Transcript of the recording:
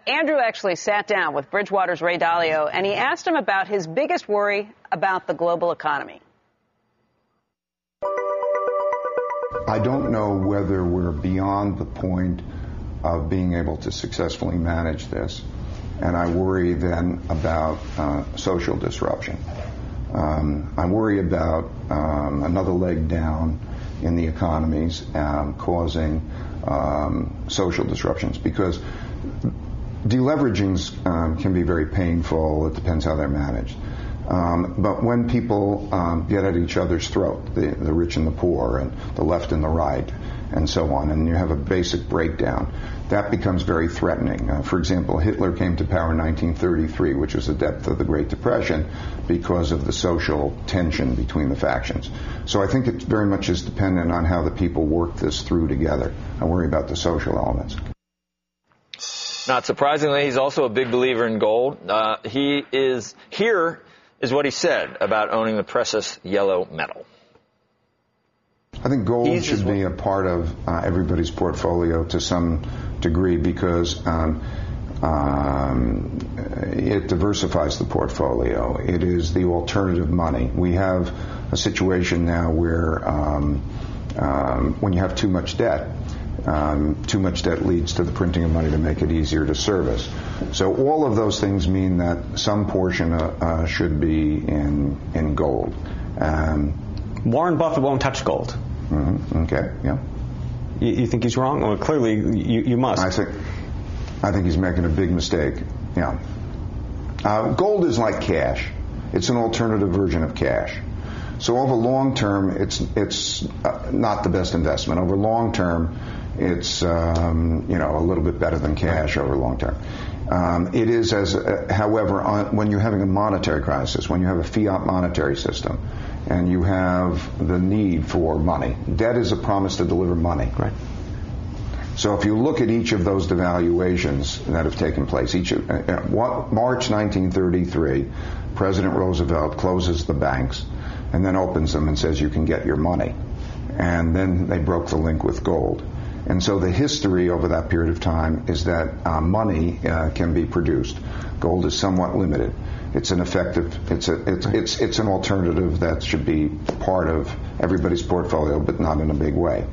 Andrew actually sat down with Bridgewater's Ray Dalio, and he asked him about his biggest worry about the global economy. I don't know whether we're beyond the point of being able to successfully manage this, and I worry then about social disruption. I worry about another leg down in the economies causing social disruptions, because deleveragings can be very painful. It depends how they're managed. But when people get at each other's throat, the rich and the poor, and the left and the right, and so on, and you have a basic breakdown, that becomes very threatening. For example, Hitler came to power in 1933, which was the depth of the Great Depression, because of the social tension between the factions. So I think it very much is dependent on how the people work this through together. I worry about the social elements. Not surprisingly, he's also a big believer in gold. Here is what he said about owning the precious yellow metal. I think gold should be a part of everybody's portfolio to some degree, because it diversifies the portfolio. It is the alternative money. We have a situation now where when you have too much debt leads to the printing of money to make it easier to service. So all of those things mean that some portion should be in gold. Warren Buffett won't touch gold. Mm-hmm. Okay, yeah. You think he's wrong? Well, clearly you must. I think he's making a big mistake. Yeah. Gold is like cash. It's an alternative version of cash. So over long term, it's not the best investment. Over long term, it's a little bit better than cash over long term. It is, however, when you're having a monetary crisis, when you have a fiat monetary system, and you have the need for money. Debt is a promise to deliver money. Right. So if you look at each of those devaluations that have taken place, March 1933, President Roosevelt closes the banks and then opens them and says you can get your money. And then they broke the link with gold. And so the history over that period of time is that money can be produced. Gold is somewhat limited. It's an effective. It's an alternative that should be part of everybody's portfolio, but not in a big way.